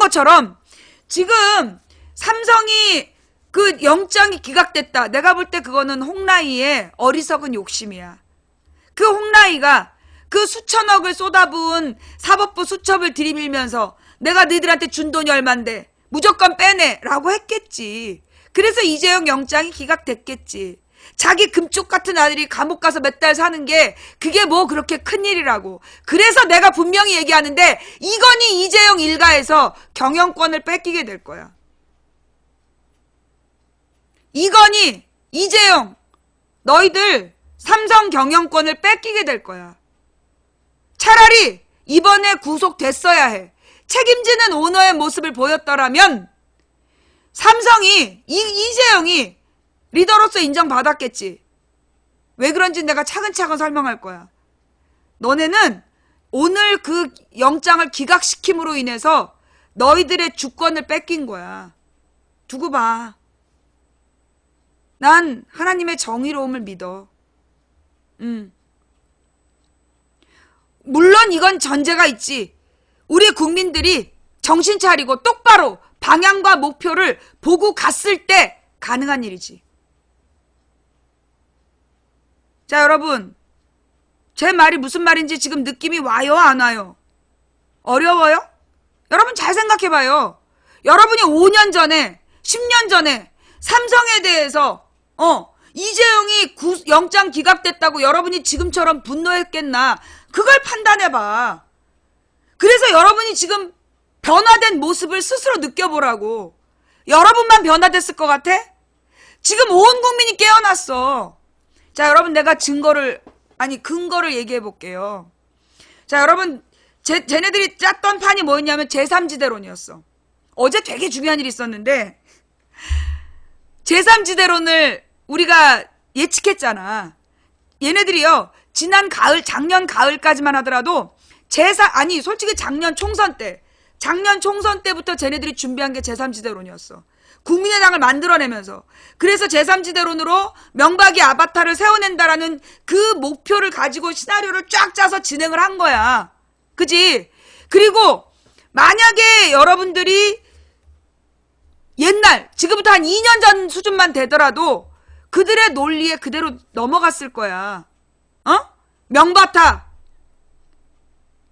것처럼 지금 삼성이 그 영장이 기각됐다. 내가 볼 때 그거는 홍라희의 어리석은 욕심이야. 그 홍라희가 그 수천억을 쏟아부은 사법부 수첩을 들이밀면서 내가 너희들한테 준 돈이 얼만데 무조건 빼내 라고 했겠지. 그래서 이재용 영장이 기각됐겠지. 자기 금쪽 같은 아들이 감옥 가서 몇 달 사는 게 그게 뭐 그렇게 큰일이라고. 그래서 내가 분명히 얘기하는데 이건희 이재용 일가에서 경영권을 뺏기게 될 거야. 이건희, 이재용, 너희들 삼성 경영권을 뺏기게 될 거야. 차라리 이번에 구속됐어야 해. 책임지는 오너의 모습을 보였더라면 삼성이, 이재용이 리더로서 인정받았겠지. 왜 그런지 내가 차근차근 설명할 거야. 너네는 오늘 그 영장을 기각시킴으로 인해서 너희들의 주권을 뺏긴 거야. 두고 봐. 난 하나님의 정의로움을 믿어. 물론 이건 전제가 있지. 우리 국민들이 정신 차리고 똑바로 방향과 목표를 보고 갔을 때 가능한 일이지. 자, 여러분. 제 말이 무슨 말인지 지금 느낌이 와요, 안 와요? 어려워요? 여러분 잘 생각해봐요. 여러분이 5년 전에, 10년 전에 삼성에 대해서 이재용이 영장 기각됐다고 여러분이 지금처럼 분노했겠나? 그걸 판단해봐. 그래서 여러분이 지금 변화된 모습을 스스로 느껴보라고. 여러분만 변화됐을 것 같아? 지금 온 국민이 깨어났어. 자, 여러분 내가 근거를 얘기해 볼게요. 자, 여러분 쟤네들이 짰던 판이 뭐였냐면 제3지대론이었어. 어제 되게 중요한 일이 있었는데 제3지대론을 우리가 예측했잖아. 얘네들이요. 작년 가을까지만 하더라도 솔직히 작년 총선 때부터 쟤네들이 준비한 게 제3지대론이었어. 국민의당을 만들어내면서. 그래서 제3지대론으로 명박이 아바타를 세워낸다라는 그 목표를 가지고 시나리오를 쫙 짜서 진행을 한 거야. 그지? 그리고 만약에 여러분들이 지금부터 한 2년 전 수준만 되더라도 그들의 논리에 그대로 넘어갔을 거야. 명바타.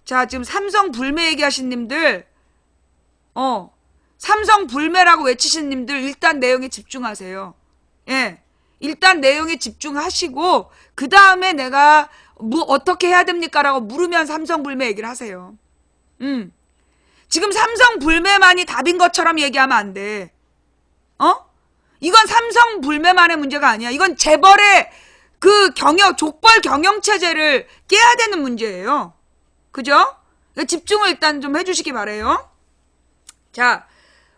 자, 지금 삼성 불매 얘기하신 님들, 삼성 불매라고 외치신 님들 일단 내용에 집중하세요. 예. 일단 내용에 집중하시고 그 다음에 내가 어떻게 해야 됩니까? 라고 물으면 삼성 불매 얘기를 하세요. 지금 삼성 불매만이 답인 것처럼 얘기하면 안 돼. 이건 삼성 불매만의 문제가 아니야. 이건 재벌의 그 족벌 경영체제를 깨야 되는 문제예요. 그죠? 집중을 일단 좀 해주시기 바래요. 자,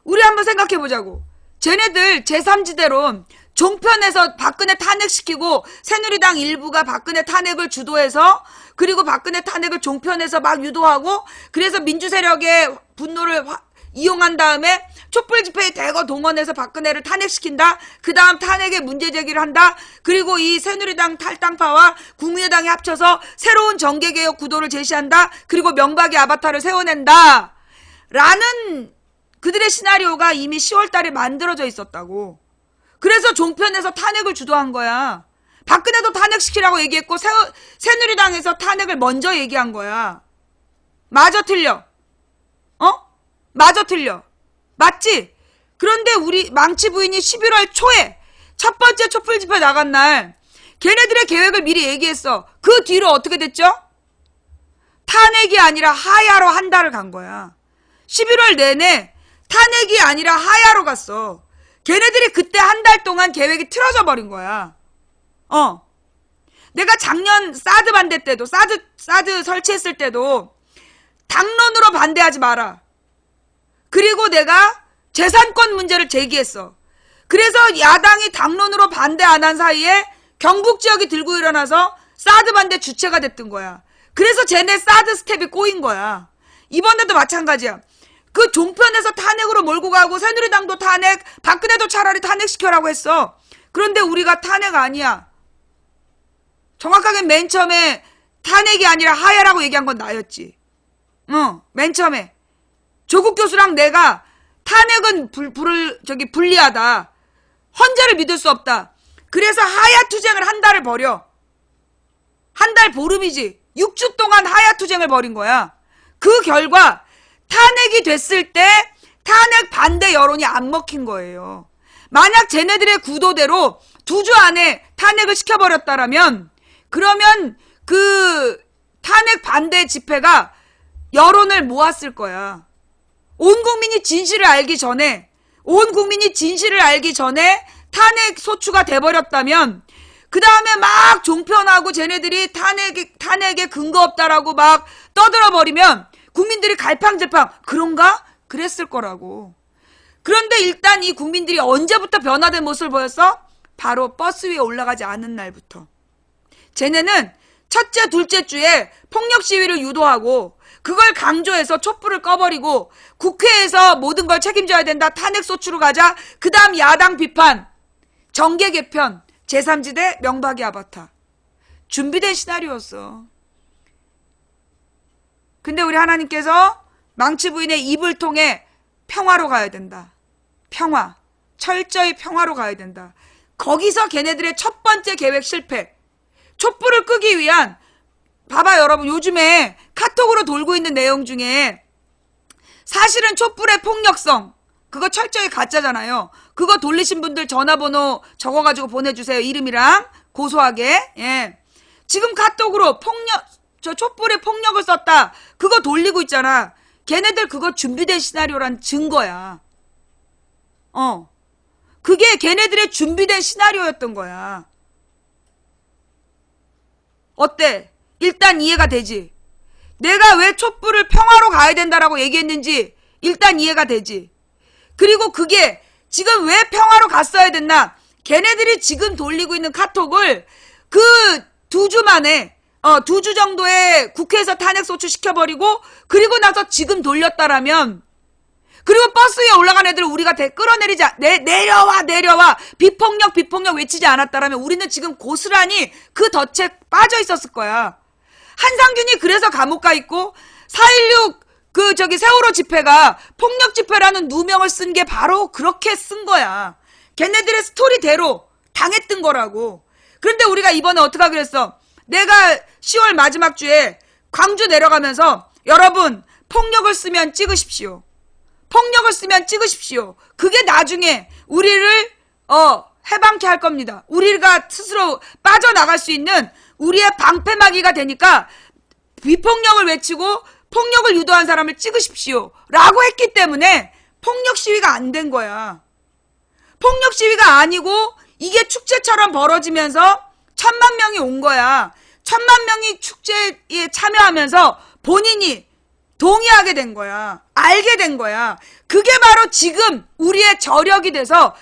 우리 한번 생각해보자고. 쟤네들 제3지대론 종편에서 박근혜 탄핵시키고 새누리당 일부가 박근혜 탄핵을 주도해서 그리고 박근혜 탄핵을 종편에서 막 유도하고 그래서 민주세력의 분노를 이용한 다음에 촛불 집회에 대거 동원해서 박근혜를 탄핵시킨다. 그 다음 탄핵에 문제제기를 한다. 그리고 이 새누리당 탈당파와 국민의당이 합쳐서 새로운 정계개혁 구도를 제시한다. 그리고 명박이 아바타를 세워낸다. 라는 그들의 시나리오가 이미 10월 달에 만들어져 있었다고. 그래서 종편에서 탄핵을 주도한 거야. 박근혜도 탄핵시키라고 얘기했고 새누리당에서 탄핵을 먼저 얘기한 거야. 맞아 틀려? 맞아 틀려. 맞지? 그런데 우리 망치 부인이 11월 초에 첫 번째 촛불 집회 나간 날 걔네들의 계획을 미리 얘기했어. 그 뒤로 어떻게 됐죠? 탄핵이 아니라 하야로 한 달을 간 거야. 11월 내내 탄핵이 아니라 하야로 갔어. 걔네들이 그때 한 달 동안 계획이 틀어져 버린 거야. 내가 작년 사드 반대 때도 사드 설치했을 때도 당론으로 반대하지 마라. 그리고 내가 재산권 문제를 제기했어. 그래서 야당이 당론으로 반대 안 한 사이에 경북 지역이 들고 일어나서 사드 반대 주체가 됐던 거야. 그래서 쟤네 사드 스텝이 꼬인 거야. 이번에도 마찬가지야. 그 종편에서 탄핵으로 몰고 가고 새누리당도 탄핵, 박근혜도 차라리 탄핵시켜라고 했어. 그런데 우리가 탄핵 아니야. 정확하게 맨 처음에 탄핵이 아니라 하야라고 얘기한 건 나였지. 맨 처음에. 조국 교수랑 내가 탄핵은 불리하다. 헌재를 믿을 수 없다. 그래서 하야투쟁을 한 달을 벌여. 한 달 보름이지. 6주 동안 하야투쟁을 벌인 거야. 그 결과 탄핵이 됐을 때 탄핵 반대 여론이 안 먹힌 거예요. 만약 쟤네들의 구도대로 2주 안에 탄핵을 시켜버렸다라면 그러면 그 탄핵 반대 집회가 여론을 모았을 거야. 온 국민이 진실을 알기 전에 탄핵 소추가 돼버렸다면 그 다음에 막 종편하고 쟤네들이 탄핵에 근거 없다라고 막 떠들어버리면 국민들이 갈팡질팡 그런가? 그랬을 거라고. 그런데 일단 이 국민들이 언제부터 변화된 모습을 보였어? 바로 버스 위에 올라가지 않은 날부터. 쟤네는 첫째, 둘째 주에 폭력 시위를 유도하고 그걸 강조해서 촛불을 꺼버리고 국회에서 모든 걸 책임져야 된다. 탄핵 소추로 가자. 그 다음 야당 비판, 정계 개편, 제3지대 명박이 아바타. 준비된 시나리오였어. 근데 우리 하나님께서 망치 부인의 입을 통해 평화로 가야 된다. 평화. 철저히 평화로 가야 된다. 거기서 걔네들의 첫 번째 계획 실패. 촛불을 끄기 위한, 봐봐 여러분, 요즘에 카톡으로 돌고 있는 내용 중에 사실은 촛불의 폭력성, 그거 철저히 가짜잖아요. 그거 돌리신 분들 전화번호 적어가지고 보내주세요. 이름이랑 고소하게. 예. 지금 카톡으로 저 촛불에 폭력을 썼다. 그거 돌리고 있잖아. 걔네들 그거 준비된 시나리오란 증거야. 그게 걔네들의 준비된 시나리오였던 거야. 어때? 일단 이해가 되지? 내가 왜 촛불을 평화로 가야 된다라고 얘기했는지 일단 이해가 되지? 그리고 그게 지금 왜 평화로 갔어야 됐나? 걔네들이 지금 돌리고 있는 카톡을 그 2주 만에 2주 정도에 국회에서 탄핵소추 시켜버리고 그리고 나서 지금 돌렸다라면, 그리고 버스 위에 올라간 애들을 우리가 끌어내리지 내려와 비폭력 외치지 않았다라면 우리는 지금 고스란히 그 덫에 빠져 있었을 거야. 한상균이 그래서 감옥 가 있고 4.16 세월호 집회가 폭력 집회라는 누명을 쓴 게 바로 그렇게 쓴 거야. 걔네들의 스토리대로 당했던 거라고. 그런데 우리가 이번에 어떻게 하기로 했어? 내가 10월 마지막 주에 광주 내려가면서 여러분 폭력을 쓰면 찍으십시오. 폭력을 쓰면 찍으십시오. 그게 나중에 우리를 해방케 할 겁니다. 우리가 스스로 빠져나갈 수 있는 우리의 방패막이가 되니까 비폭력을 외치고 폭력을 유도한 사람을 찍으십시오 라고 했기 때문에 폭력 시위가 안 된 거야. 폭력 시위가 아니고 이게 축제처럼 벌어지면서 1,000만 명이 온 거야. 1,000만 명이 축제에 참여하면서 본인이 동의하게 된 거야. 알게 된 거야. 그게 바로 지금 우리의 저력이 돼서,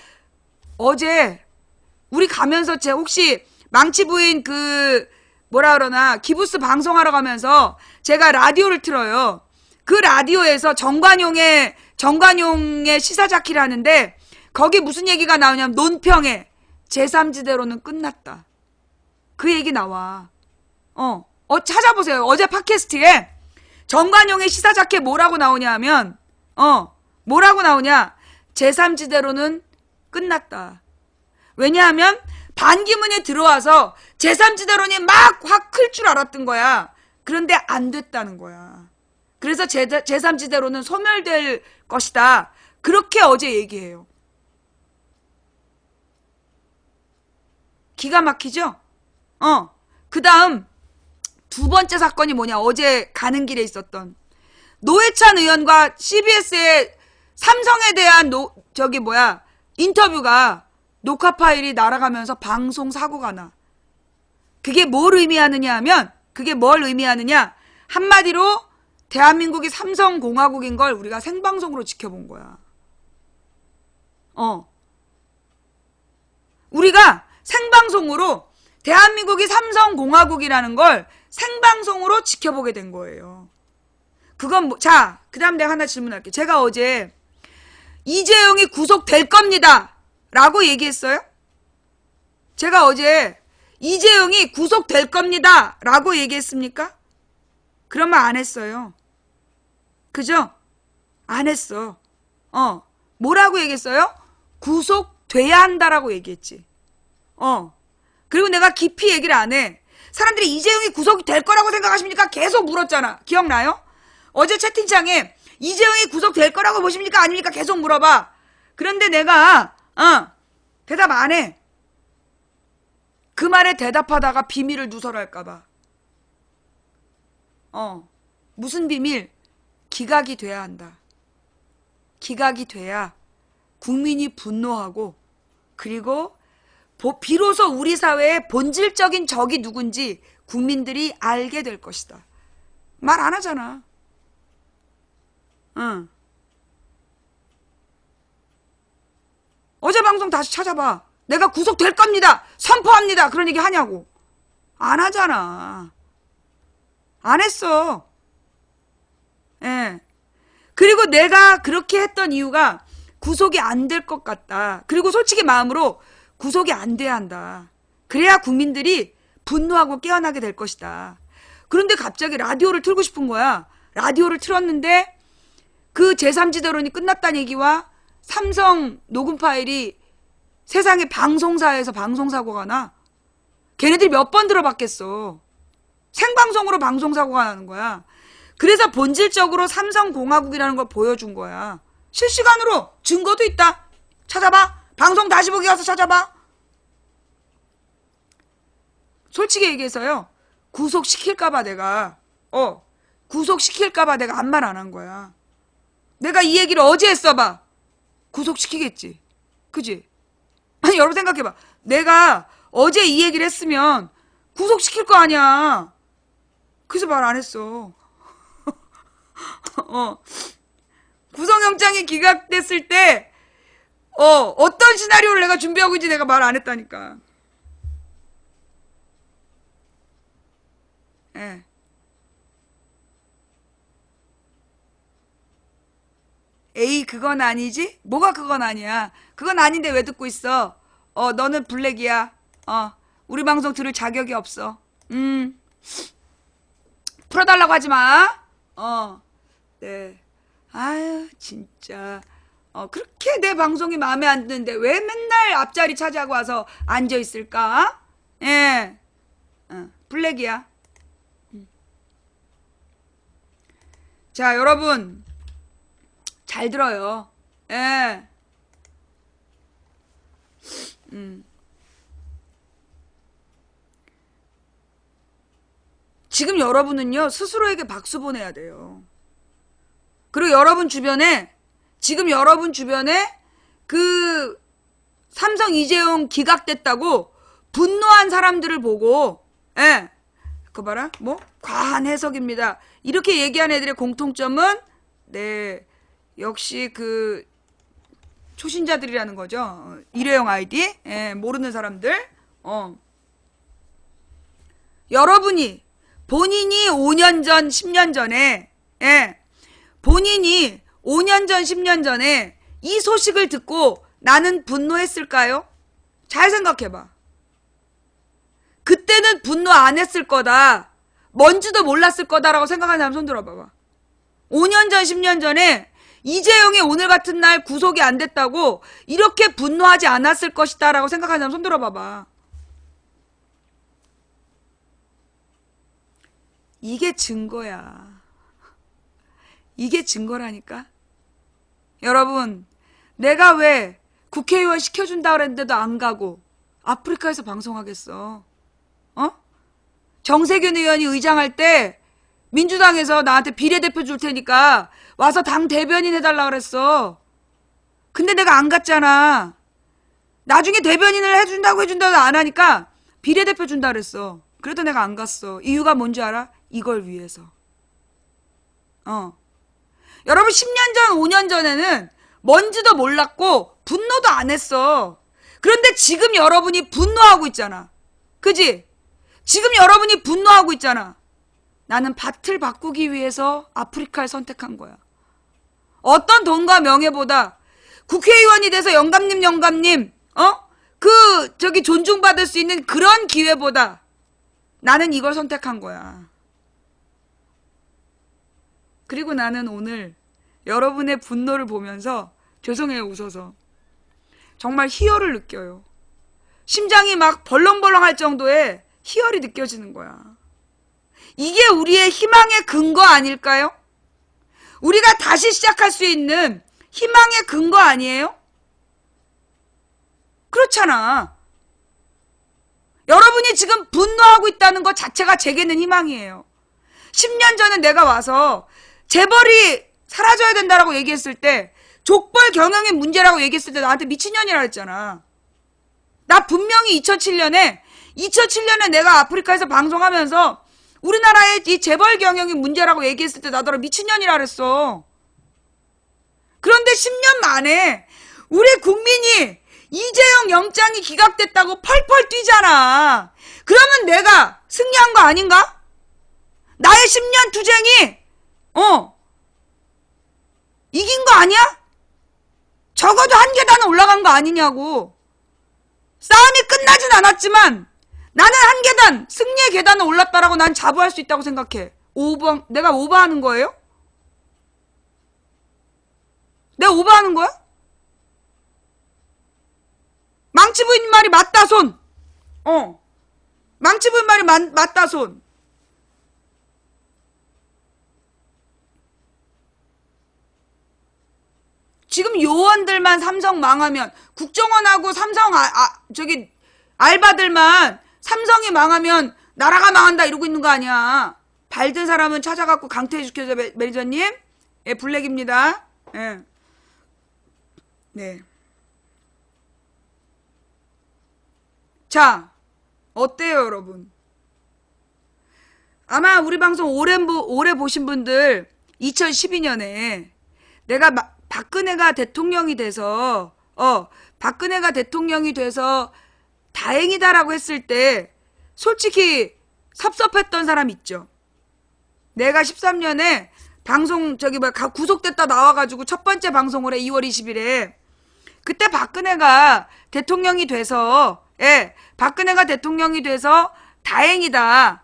어제 우리 가면서 혹시 망치 부인 기부스 방송하러 가면서 제가 라디오를 틀어요. 그 라디오에서 정관용의 시사자키를 하는데 거기 무슨 얘기가 나오냐면 논평에 제3지대로는 끝났다. 그 얘기 나와. 찾아보세요. 어제 팟캐스트에 정관용의 시사자키에 뭐라고 나오냐 하면 뭐라고 나오냐, 제3지대로는 끝났다. 왜냐하면 반기문이 들어와서 제3지대론이 막 확 클 줄 알았던 거야. 그런데 안 됐다는 거야. 그래서 제3지대로는 소멸될 것이다. 그렇게 어제 얘기해요. 기가 막히죠? 그 다음 두 번째 사건이 뭐냐, 어제 가는 길에 있었던 노회찬 의원과 CBS의 삼성에 대한 인터뷰가 녹화 파일이 날아가면서 방송 사고가 나. 그게 뭘 의미하느냐, 한마디로 대한민국이 삼성공화국인 걸 우리가 생방송으로 지켜본 거야. 우리가 생방송으로 대한민국이 삼성공화국이라는 걸 생방송으로 지켜보게 된 거예요. 그건 그 다음 내가 하나 질문할게. 제가 어제 이재용이 구속될 겁니다 라고 얘기했어요? 제가 어제 이재용이 구속될 겁니다 라고 얘기했습니까? 그런 말 안 했어요. 그죠? 안 했어. 뭐라고 얘기했어요? 구속돼야 한다라고 얘기했지. 그리고 내가 깊이 얘기를 안 해. 사람들이 이재용이 구속이 될 거라고 생각하십니까? 계속 물었잖아. 기억나요? 어제 채팅창에 이재용이 구속될 거라고 보십니까? 아닙니까? 계속 물어봐. 그런데 내가 대답 안 해. 그 말에 대답하다가 비밀을 누설할까봐. 무슨 비밀? 기각이 돼야 한다. 기각이 돼야 국민이 분노하고, 그리고 비로소 우리 사회의 본질적인 적이 누군지 국민들이 알게 될 것이다. 말 안 하잖아. 어제 방송 다시 찾아봐. 내가 구속될 겁니다. 선포합니다. 그런 얘기 하냐고. 안 하잖아. 안 했어. 예. 그리고 내가 그렇게 했던 이유가 구속이 안 될 것 같다. 그리고 솔직히 마음으로 구속이 안 돼야 한다. 그래야 국민들이 분노하고 깨어나게 될 것이다. 그런데 갑자기 라디오를 틀고 싶은 거야. 라디오를 틀었는데 그 제3지대론이 끝났다는 얘기와 삼성 녹음 파일이 세상의 방송사에서 방송사고가 나. 걔네들이 몇 번 들어봤겠어. 생방송으로 방송사고가 나는 거야. 그래서 본질적으로 삼성공화국이라는 걸 보여준 거야. 실시간으로 증거도 있다. 찾아봐. 방송 다시 보기 가서 찾아봐. 솔직히 얘기해서요. 구속시킬까봐 내가 구속시킬까봐 내가 아무 말 안 한 거야. 내가 이 얘기를 어제 했어봐. 구속시키겠지. 그지? 아니 여러분 생각해봐. 내가 어제 이 얘기를 했으면 구속시킬 거 아니야. 그래서 말 안 했어. 구속영장이 기각됐을 때 어떤 시나리오를 내가 준비하고 있는지 내가 말 안 했다니까. 예. 에이 그건 아니지? 뭐가 그건 아니야? 그건 아닌데 왜 듣고 있어? 너는 블랙이야. 우리 방송 들을 자격이 없어. 풀어달라고 하지 마. 네. 아유 진짜. 그렇게 내 방송이 마음에 안 드는데 왜 맨날 앞자리 차지하고 와서 앉아 있을까? 예. 블랙이야. 자 여러분 잘 들어요. 예. 지금 여러분은요 스스로에게 박수 보내야 돼요. 그리고 지금 여러분 주변에 그 삼성 이재용 기각됐다고 분노한 사람들을 보고, 그거 봐라, 과한 해석입니다. 이렇게 얘기한 애들의 공통점은, 네, 역시 그 초신자들이라는 거죠. 일회용 아이디, 모르는 사람들. 여러분이 본인이 5년 전, 10년 전에, 본인이 5년 전, 10년 전에 이 소식을 듣고 나는 분노했을까요? 잘 생각해봐. 그때는 분노 안 했을 거다. 뭔지도 몰랐을 거다라고 생각하는 사람 손 들어봐봐. 5년 전, 10년 전에 이재용이 오늘 같은 날 구속이 안 됐다고 이렇게 분노하지 않았을 것이다 라고 생각하는 사람 손 들어봐봐. 이게 증거야. 이게 증거라니까. 여러분, 내가 왜 국회의원 시켜준다 그랬는데도 안 가고 아프리카에서 방송하겠어? 정세균 의원이 의장할 때 민주당에서 나한테 비례대표 줄 테니까 와서 당 대변인 해달라 그랬어. 근데 내가 안 갔잖아. 나중에 대변인을 해준다고 안 하니까 비례대표 준다 그랬어. 그래도 내가 안 갔어. 이유가 뭔지 알아? 이걸 위해서. 여러분 10년 전, 5년 전에는 뭔지도 몰랐고 분노도 안 했어. 그런데 지금 여러분이 분노하고 있잖아. 그지? 지금 여러분이 분노하고 있잖아. 나는 밭을 바꾸기 위해서 아프리카를 선택한 거야. 어떤 돈과 명예보다 국회의원이 돼서 영감님 존중받을 수 있는 그런 기회보다 나는 이걸 선택한 거야. 그리고 나는 오늘 여러분의 분노를 보면서 죄송해요, 웃어서. 정말 희열을 느껴요. 심장이 막 벌렁벌렁 할 정도의 희열이 느껴지는 거야. 이게 우리의 희망의 근거 아닐까요? 우리가 다시 시작할 수 있는 희망의 근거 아니에요? 그렇잖아. 여러분이 지금 분노하고 있다는 것 자체가 제게는 희망이에요. 10년 전에 내가 와서 재벌이 사라져야 된다라고 얘기했을 때, 족벌 경영의 문제라고 얘기했을 때 나한테 미친년이라 했잖아. 나 분명히 2007년에 내가 아프리카에서 방송하면서 우리나라의 이 재벌 경영이 문제라고 얘기했을 때 나더러 미친년이라 그랬어. 그런데 10년 만에 우리 국민이 이재용 영장이 기각됐다고 펄펄 뛰잖아. 그러면 내가 승리한 거 아닌가? 나의 10년 투쟁이 이긴 거 아니야? 적어도 한 계단은 올라간 거 아니냐고. 싸움이 끝나진 않았지만 나는 한 계단, 승리의 계단을 올랐다라고 난 자부할 수 있다고 생각해. 내가 오버하는 거예요? 내가 오버하는 거야? 망치 부인 말이 맞다 손. 망치 부인 말이 맞다 손. 지금 요원들만 삼성 망하면, 국정원하고 삼성 알바들만 삼성이 망하면 나라가 망한다 이러고 있는 거 아니야. 발든 사람은 찾아갖고 강퇴해주셔서 매니저님. 예, 블랙입니다. 예. 네. 자, 어때요, 여러분? 아마 우리 방송 오래 보신 분들 2012년에 내가 박근혜가 대통령이 돼서 다행이다라고 했을 때 솔직히 섭섭했던 사람 있죠. 내가 13년에 방송 구속됐다 나와가지고 첫 번째 방송을 해. 2월 20일에 그때 박근혜가 대통령이 돼서 다행이다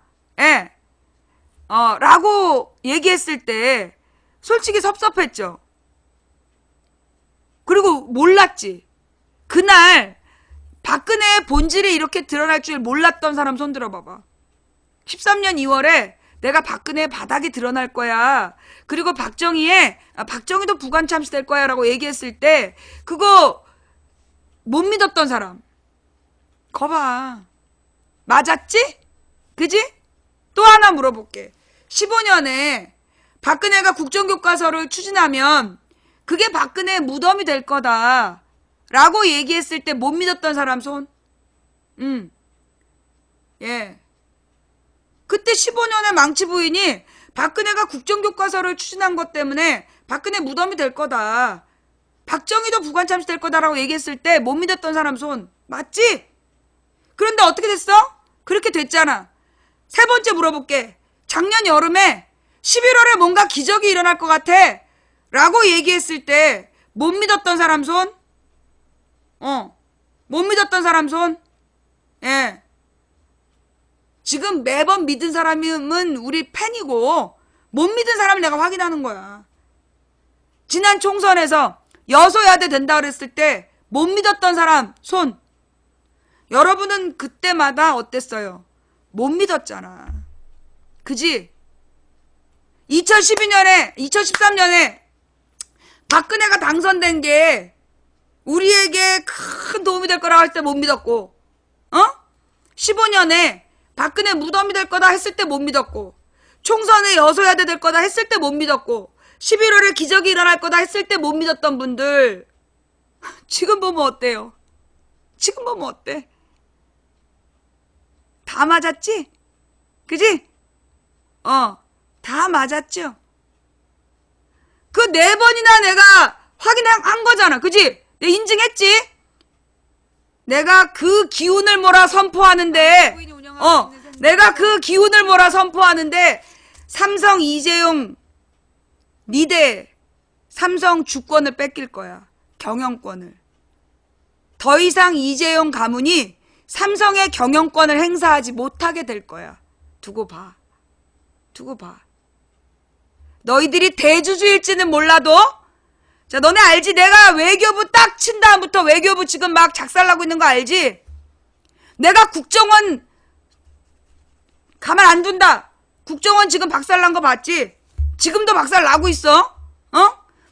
라고 얘기했을 때 솔직히 섭섭했죠. 그리고 몰랐지. 그날 박근혜의 본질이 이렇게 드러날 줄 몰랐던 사람 손 들어봐봐. 13년 2월에 내가 박근혜의 바닥이 드러날 거야. 그리고 박정희도 부관참시 될 거야 라고 얘기했을 때 그거 못 믿었던 사람. 거봐. 맞았지? 그지? 또 하나 물어볼게. 15년에 박근혜가 국정교과서를 추진하면 그게 박근혜의 무덤이 될 거다 라고 얘기했을 때 못 믿었던 사람 손? 예. 그때 15년의 망치 부인이 박근혜가 국정교과서를 추진한 것 때문에 박근혜 무덤이 될 거다. 박정희도 부관참시 될 거다라고 얘기했을 때 못 믿었던 사람 손. 맞지? 그런데 어떻게 됐어? 그렇게 됐잖아. 세 번째 물어볼게. 작년 여름에 11월에 뭔가 기적이 일어날 것 같아 라고 얘기했을 때 못 믿었던 사람 손? 못 믿었던 사람 손? 예. 지금 매번 믿은 사람은 우리 팬이고 못 믿은 사람을 내가 확인하는 거야. 지난 총선에서 여소야대 된다 그랬을 때 못 믿었던 사람 손. 여러분은 그때마다 어땠어요? 못 믿었잖아. 그지? 2013년에 박근혜가 당선된 게 우리에게 큰 도움이 될 거라고 할 때 못 믿었고 15년에 박근혜 무덤이 될 거다 했을 때 못 믿었고 총선에 여소야대 될 거다 했을 때 못 믿었고 11월에 기적이 일어날 거다 했을 때 못 믿었던 분들 지금 보면 어때요? 지금 보면 어때? 다 맞았지? 그지? 다 맞았죠? 그 4번이나 내가 확인한 거잖아. 그지? 내가 인증했지? 내가 그 기운을 몰아 선포하는데 삼성 이재용 니대 삼성 주권을 뺏길 거야. 경영권을. 더 이상 이재용 가문이 삼성의 경영권을 행사하지 못하게 될 거야. 두고 봐. 너희들이 대주주일지는 몰라도 자, 너네 알지? 내가 외교부 딱 친 다음부터 외교부 지금 막 작살나고 있는 거 알지? 내가 국정원 가만 안 둔다. 국정원 지금 박살난 거 봤지? 지금도 박살나고 있어.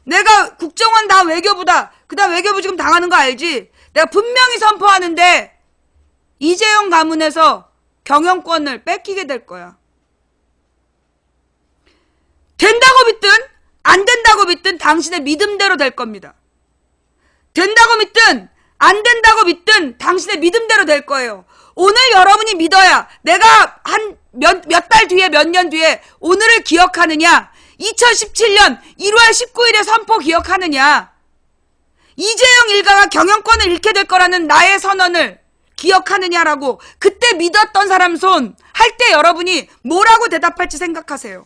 내가 국정원 다 외교부다. 그 다음 외교부 지금 당하는 거 알지? 내가 분명히 선포하는데 이재용 가문에서 경영권을 뺏기게 될 거야. 된다고 믿든 안 된다고 믿든 당신의 믿음대로 될 겁니다. 된다고 믿든 안 된다고 믿든 당신의 믿음대로 될 거예요. 오늘 여러분이 믿어야 내가 한 몇 달 뒤에 몇 년 뒤에 오늘을 기억하느냐, 2017년 1월 19일에 선포 기억하느냐, 이재용 일가가 경영권을 잃게 될 거라는 나의 선언을 기억하느냐라고 그때 믿었던 사람 손 할 때 여러분이 뭐라고 대답할지 생각하세요.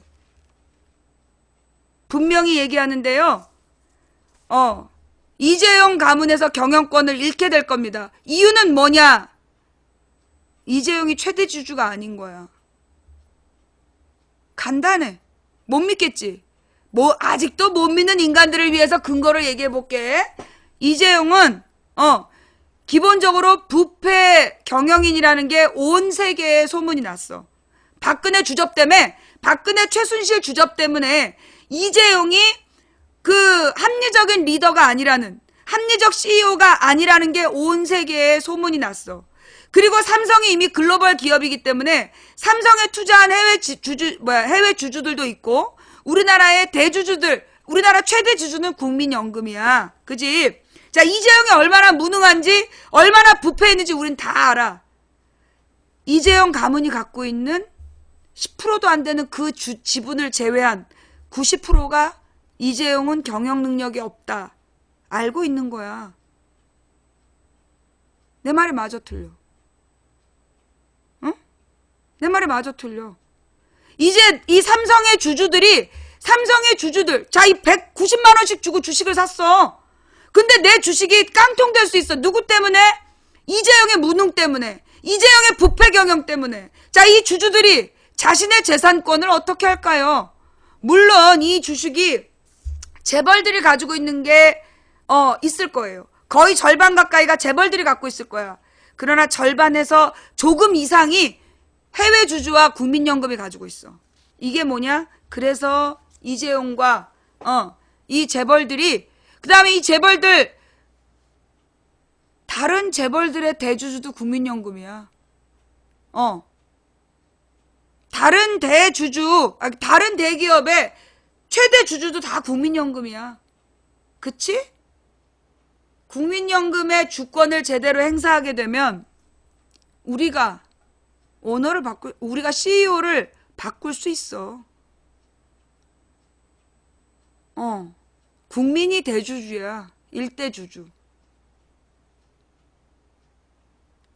분명히 얘기하는데요. 이재용 가문에서 경영권을 잃게 될 겁니다. 이유는 뭐냐? 이재용이 최대 주주가 아닌 거야. 간단해. 못 믿겠지? 아직도 못 믿는 인간들을 위해서 근거를 얘기해 볼게. 이재용은, 기본적으로 부패 경영인이라는 게 온 세계에 소문이 났어. 박근혜 주접 때문에, 박근혜 최순실 주접 때문에 이재용이 그 합리적인 리더가 아니라는, 합리적 CEO가 아니라는 게 온 세계에 소문이 났어. 그리고 삼성이 이미 글로벌 기업이기 때문에 삼성에 투자한 해외 주주들도 있고, 우리나라의 대주주들, 우리나라 최대 주주는 국민연금이야. 그지? 자, 이재용이 얼마나 무능한지, 얼마나 부패했는지 우린 다 알아. 이재용 가문이 갖고 있는 10%도 안 되는 그 지분을 제외한 90%가 이재용은 경영 능력이 없다. 알고 있는 거야. 내 말이 맞아 틀려? 응? 내 말이 맞아 틀려? 이제 이 삼성의 주주들, 자, 이 190만 원씩 주고 주식을 샀어. 근데 내 주식이 깡통될 수 있어. 누구 때문에? 이재용의 무능 때문에. 이재용의 부패 경영 때문에. 자, 이 주주들이 자신의 재산권을 어떻게 할까요? 물론 이 주식이 재벌들이 가지고 있는 게 있을 거예요. 거의 절반 가까이가 재벌들이 갖고 있을 거야. 그러나 절반에서 조금 이상이 해외 주주와 국민연금이 가지고 있어. 이게 뭐냐? 그래서 이재용과 이 재벌들이, 그 다음에 이 재벌들, 다른 재벌들의 대주주도 국민연금이야. 다른 다른 대기업의 최대 주주도 다 국민연금이야. 그치? 국민연금의 주권을 제대로 행사하게 되면 우리가 우리가 CEO를 바꿀 수 있어. 국민이 대주주야. 일대주주.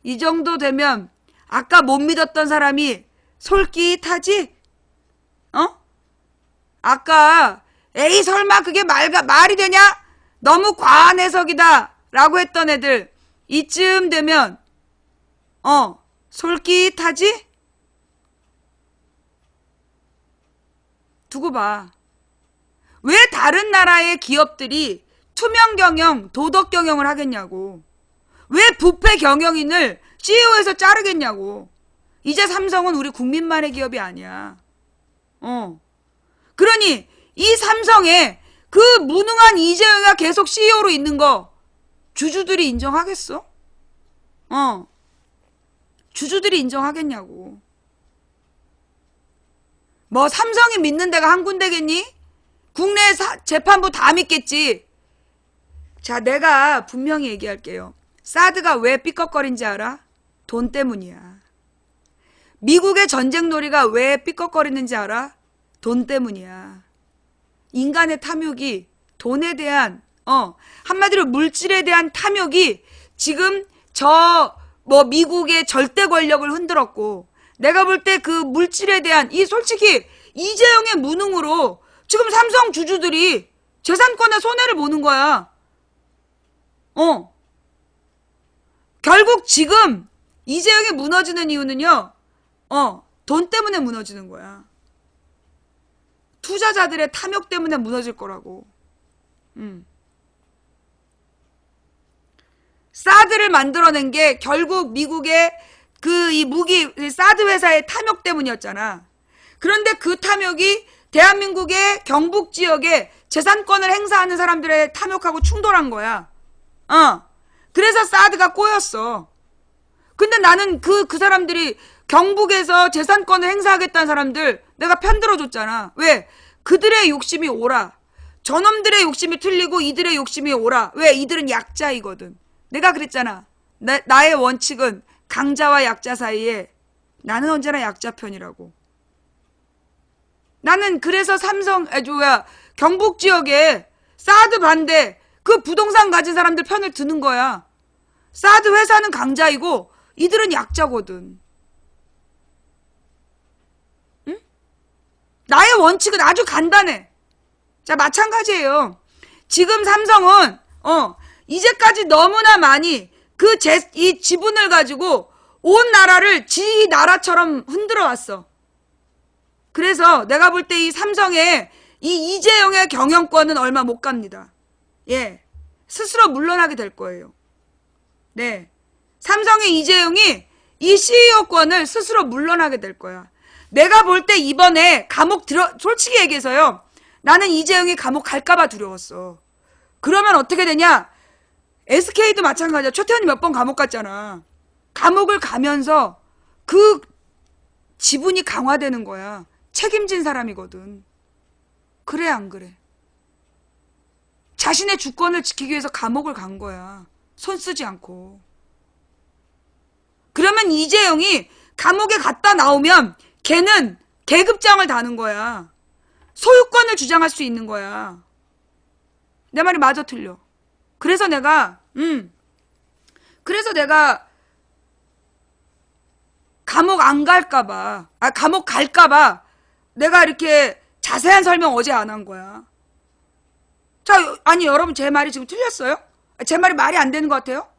이 정도 되면 아까 못 믿었던 사람이 솔깃하지? 아까 에이 설마 그게 말이 되냐? 너무 과한 해석이다 라고 했던 애들 이쯤 되면 솔깃하지? 두고 봐. 왜 다른 나라의 기업들이 투명 경영, 도덕 경영을 하겠냐고. 왜 부패 경영인을 CEO에서 자르겠냐고. 이제 삼성은 우리 국민만의 기업이 아니야. 그러니 이 삼성에 그 무능한 이재용이가 계속 CEO로 있는 거 주주들이 인정하겠어? 주주들이 인정하겠냐고. 뭐 삼성이 믿는 데가 한 군데겠니? 국내 재판부 다 믿겠지. 자, 내가 분명히 얘기할게요. 사드가 왜 삐걱거린지 알아? 돈 때문이야. 미국의 전쟁놀이가 왜 삐걱거리는지 알아? 돈 때문이야. 인간의 탐욕이 돈에 대한 한마디로 물질에 대한 탐욕이 지금 미국의 절대 권력을 흔들었고, 내가 볼 때 그 물질에 대한 솔직히 이재용의 무능으로 지금 삼성 주주들이 재산권에 손해를 보는 거야. 결국 지금 이재용이 무너지는 이유는요, 돈 때문에 무너지는 거야. 투자자들의 탐욕 때문에 무너질 거라고. 사드를 만들어낸 게 결국 미국의 이 무기 사드 회사의 탐욕 때문이었잖아. 그런데 그 탐욕이 대한민국의 경북 지역에 재산권을 행사하는 사람들의 탐욕하고 충돌한 거야. 그래서 사드가 꼬였어. 근데 나는 그 사람들이 경북에서 재산권을 행사하겠다는 사람들 내가 편들어줬잖아. 왜? 그들의 욕심이 옳아. 저놈들의 욕심이 틀리고 이들의 욕심이 옳아. 왜? 이들은 약자이거든. 내가 그랬잖아. 나의 원칙은 강자와 약자 사이에 나는 언제나 약자 편이라고. 나는 그래서 경북 지역에 사드 반대 그 부동산 가진 사람들 편을 드는 거야. 사드 회사는 강자이고 이들은 약자거든. 응? 나의 원칙은 아주 간단해. 자, 마찬가지예요. 지금 삼성은 이제까지 너무나 많이 이 지분을 가지고 온 나라를 지 나라처럼 흔들어 왔어. 그래서 내가 볼 때 이 삼성의 이 이재용의 경영권은 얼마 못 갑니다. 예. 스스로 물러나게 될 거예요. 네. 삼성의 이재용이 이 CEO권을 스스로 물러나게 될 거야. 내가 볼 때 이번에 솔직히 얘기해서요. 나는 이재용이 감옥 갈까봐 두려웠어. 그러면 어떻게 되냐? SK도 마찬가지야. 최태원이 몇 번 감옥 갔잖아. 감옥을 가면서 그 지분이 강화되는 거야. 책임진 사람이거든. 그래 안 그래? 자신의 주권을 지키기 위해서 감옥을 간 거야. 손 쓰지 않고. 그러면 이재용이 감옥에 갔다 나오면 걔는 계급장을 다는 거야. 소유권을 주장할 수 있는 거야. 내 말이 맞아 틀려? 그래서 내가 감옥 안 갈까봐, 감옥 갈까봐 내가 이렇게 자세한 설명 어제 안 한 거야. 자, 아니 여러분 제 말이 지금 틀렸어요? 제 말이 안 되는 것 같아요?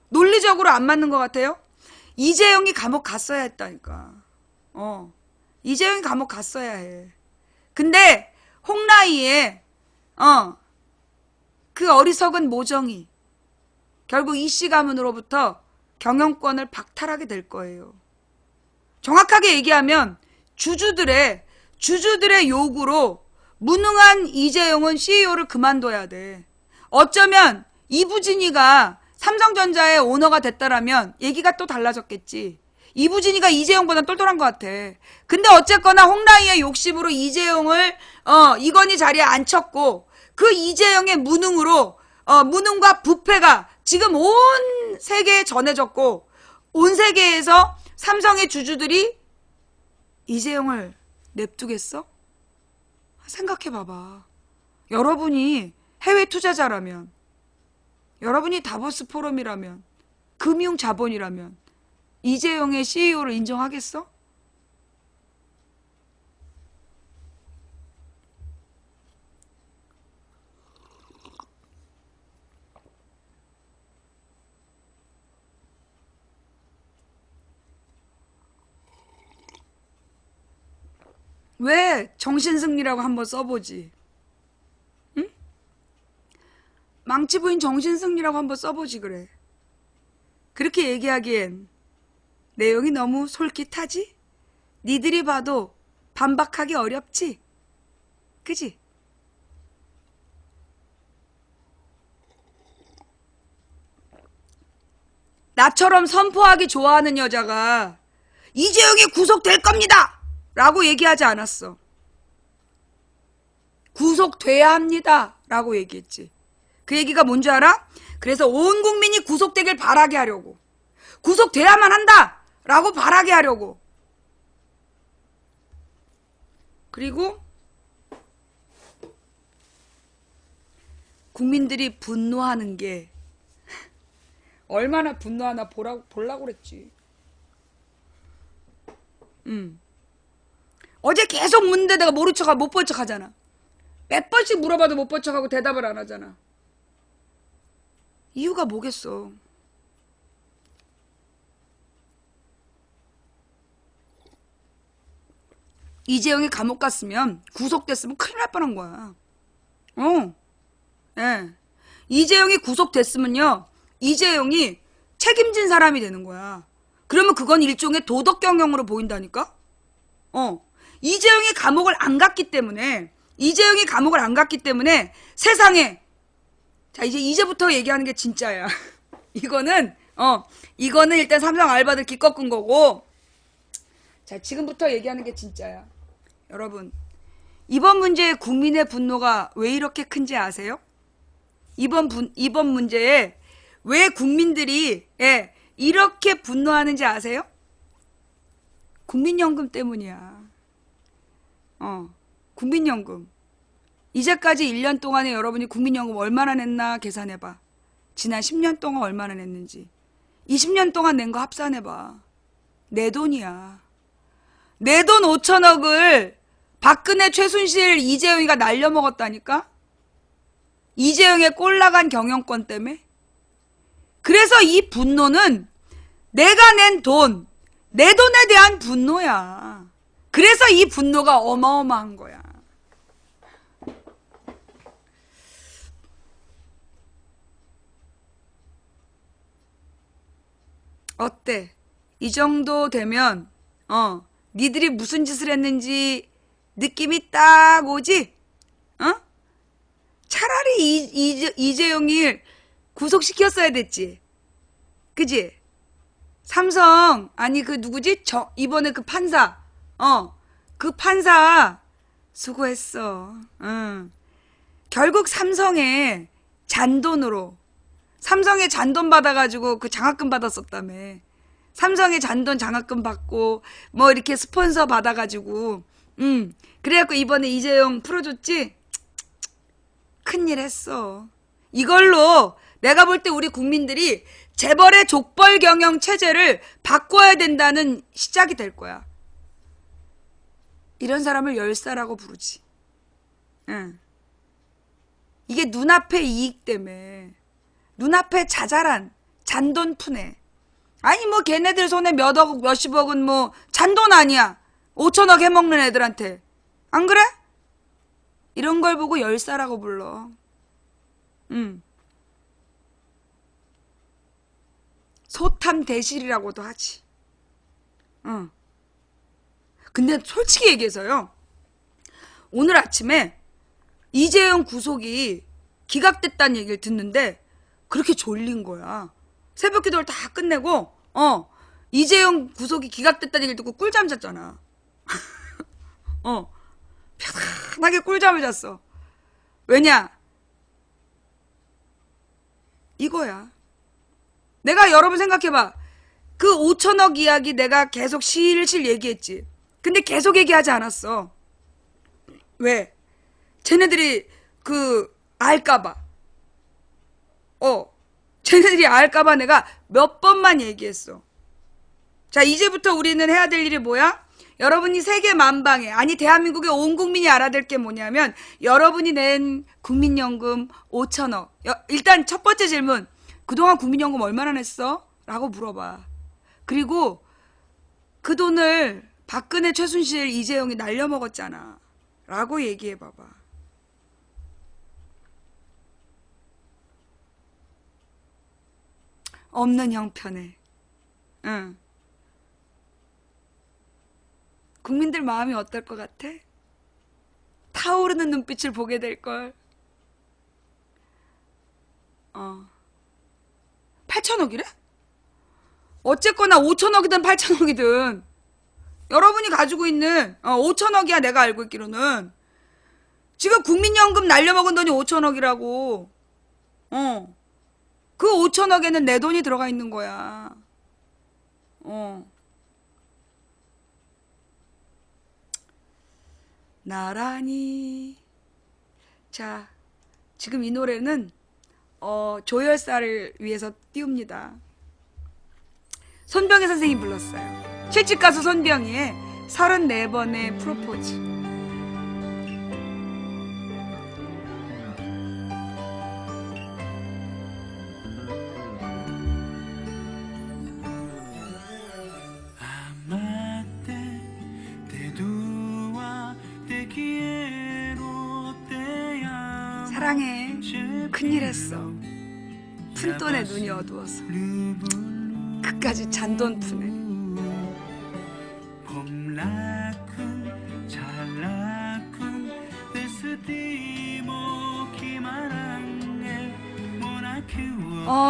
논리적으로 안 맞는 것 같아요? 이재용이 감옥 갔어야 했다니까. 이재용이 감옥 갔어야 해. 근데 홍라이의 그 어리석은 모정이 결국 이씨 가문으로부터 경영권을 박탈하게 될 거예요. 정확하게 얘기하면 주주들의 요구로 무능한 이재용은 CEO를 그만둬야 돼. 어쩌면 이부진이가 삼성전자의 오너가 됐다라면 얘기가 또 달라졌겠지. 이부진이가 이재용보다 똘똘한 것 같아. 근데 어쨌거나 홍라이의 욕심으로 이재용을 이건희 자리에 앉혔고 그 이재용의 무능과 부패가 지금 온 세계에 전해졌고 온 세계에서 삼성의 주주들이 이재용을 냅두겠어? 생각해봐봐. 여러분이 해외 투자자라면, 여러분이 다보스 포럼이라면, 금융자본이라면 이재용의 CEO를 인정하겠어? 왜 정신승리라고 한번 써보지? 응? 망치부인 정신승리라고 한번 써보지 그래. 그렇게 얘기하기엔 내용이 너무 솔깃하지? 니들이 봐도 반박하기 어렵지? 그지? 나처럼 선포하기 좋아하는 여자가 이재용이 구속될 겁니다! 라고 얘기하지 않았어. 구속돼야 합니다. 라고 얘기했지. 그 얘기가 뭔지 알아? 그래서 온 국민이 구속되길 바라게 하려고. 구속돼야만 한다! 라고 바라게 하려고. 그리고 국민들이 분노하는 게 얼마나 분노하나 보려고 그랬지. 어제 계속 묻는데 내가 모른 척하고 못 본 척 하잖아. 몇 번씩 물어봐도 못 본 척하고 대답을 안 하잖아. 이유가 뭐겠어. 이재용이 감옥 갔으면 구속됐으면 큰일 날 뻔한 거야. 예. 이재용이 구속됐으면요, 이재용이 책임진 사람이 되는 거야. 그러면 그건 일종의 도덕 경영으로 보인다니까? 이재용이 감옥을 안 갔기 때문에, 세상에, 자, 이제부터 얘기하는 게 진짜야. 이거는 일단 삼성 알바들 기껏 끈 거고, 자, 지금부터 얘기하는 게 진짜야. 여러분, 이번 문제에 국민의 분노가 왜 이렇게 큰지 아세요? 이번 문제에 왜 국민들이 이렇게 분노하는지 아세요? 국민연금 때문이야. 국민연금. 이제까지 1년 동안에 여러분이 국민연금 얼마나 냈나 계산해봐. 지난 10년 동안 얼마나 냈는지. 20년 동안 낸 거 합산해봐. 내 돈이야. 내 돈 5천억을 박근혜, 최순실, 이재용이가 날려먹었다니까? 이재용의 꼴나간 경영권 때문에? 그래서 이 분노는 내가 낸 돈, 내 돈에 대한 분노야. 그래서 이 분노가 어마어마한 거야. 어때? 이 정도 되면 니들이 무슨 짓을 했는지 느낌이 딱 오지? 차라리 이재용이 구속시켰어야 됐지. 그지? 삼성, 아니 그 누구지? 이번에 그 판사. 그 판사 수고했어. 결국 삼성의 잔돈으로, 삼성의 잔돈 받아가지고 그 장학금 받았었다며. 삼성의 잔돈 장학금 받고 뭐 이렇게 스폰서 받아가지고 그래갖고 이번에 이재용 풀어줬지? 큰일 했어. 이걸로 내가 볼 때 우리 국민들이 재벌의 족벌 경영 체제를 바꿔야 된다는 시작이 될 거야. 이런 사람을 열사라고 부르지. 이게 눈앞의 이익 때문에, 눈앞에 자잘한 잔돈 푸네. 아니 뭐 걔네들 손에 몇억 몇십억은 뭐 잔돈 아니야. 5천억 해먹는 애들한테. 안 그래? 이런 걸 보고 열사라고 불러. 소탐대실이라고도 하지. 근데 솔직히 얘기해서요, 오늘 아침에 이재용 구속이 기각됐다는 얘기를 듣는데 그렇게 졸린 거야. 새벽 기도를 다 끝내고 이재용 구속이 기각됐다는 얘기를 듣고 꿀잠 잤잖아. 편하게 꿀잠을 잤어. 왜냐? 이거야. 내가 여러분 생각해봐. 그 5천억 이야기 내가 계속 실실 얘기했지. 근데 계속 얘기하지 않았어. 왜? 쟤네들이 알까봐. 쟤네들이 알까봐 내가 몇 번만 얘기했어. 자, 이제부터 우리는 해야 될 일이 뭐야? 여러분이 세계 만방에, 아니 대한민국의 온 국민이 알아야 될 게 뭐냐면, 여러분이 낸 국민연금 5천억. 일단 첫 번째 질문, 그동안 국민연금 얼마나 냈어? 라고 물어봐. 그리고 그 돈을 박근혜, 최순실, 이재용이 날려먹었잖아 라고 얘기해봐봐. 없는 형편에. 국민들 마음이 어떨 것 같아? 타오르는 눈빛을 보게 될걸. 8천억이래? 어쨌거나 5천억이든 8천억이든 여러분이 가지고 있는 5천억이야. 내가 알고 있기로는 지금 국민연금 날려먹은 돈이 5천억이라고. 그 5천억에는 내 돈이 들어가 있는 거야. 나란히. 자, 지금 이 노래는 조열사를 위해서 띄웁니다. 손병희 선생님이 불렀어요. 실직 가수 손병희의 34번의 프로포즈. Amate te dua 사랑해. 큰일 했어. 푼돈에 눈이 어두워서. 그까지 잔돈 푸네.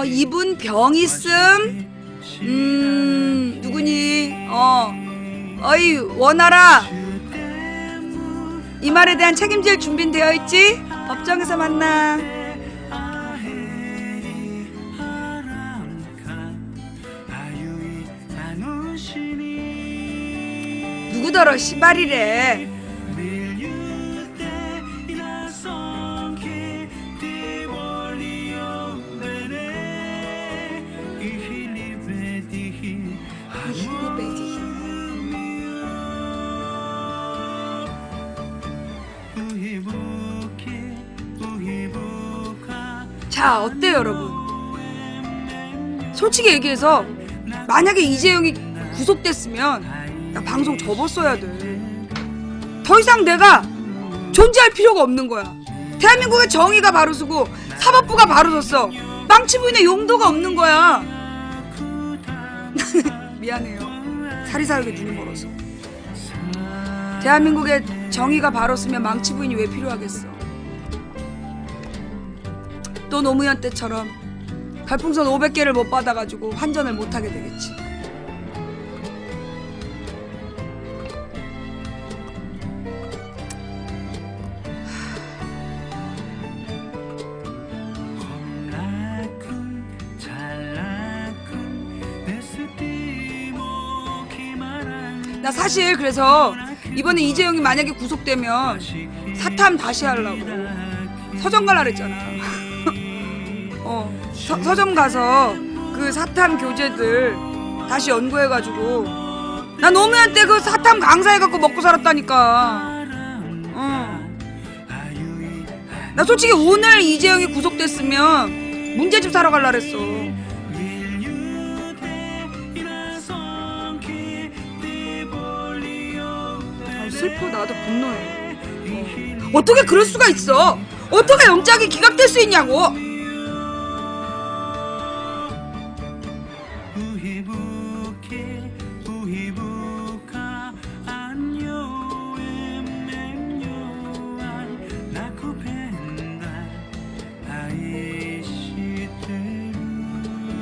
이분 병 있음. 누구니? 어이 원하라. 이 말에 대한 책임질 준비는 되어 있지? 법정에서 만나. 누구더러 시발이래. 자, 어때요 여러분? 솔직히 얘기해서 만약에 이재용이 구속됐으면 나 방송 접었어야 돼. 더 이상 내가 존재할 필요가 없는 거야. 대한민국의 정의가 바로 서고 사법부가 바로 섰어. 망치부인의 용도가 없는 거야. 미안해요. 사리사욕에 눈이 멀어서. 대한민국의 정의가 바로 서면 망치부인이 왜 필요하겠어. 또 노무현 때처럼 별풍선 500개를 못 받아가지고 환전을 못하게 되겠지. 나 사실 그래서 이번에 이재용이 만약에 구속되면 사탐 다시 하려고 서점 갈라 그랬잖아. 서점 가서 그 사탐 교재들 다시 연구해가지고 나 노무현 때 그 사탐 강사해갖고 먹고 살았다니까. 나 솔직히 오늘 이재용이 구속됐으면 문제집 사러 갈라 그랬어. 슬퍼. 나도 분노해. 어떻게 그럴 수가 있어? 어떻게 영장이 기각될 수 있냐고.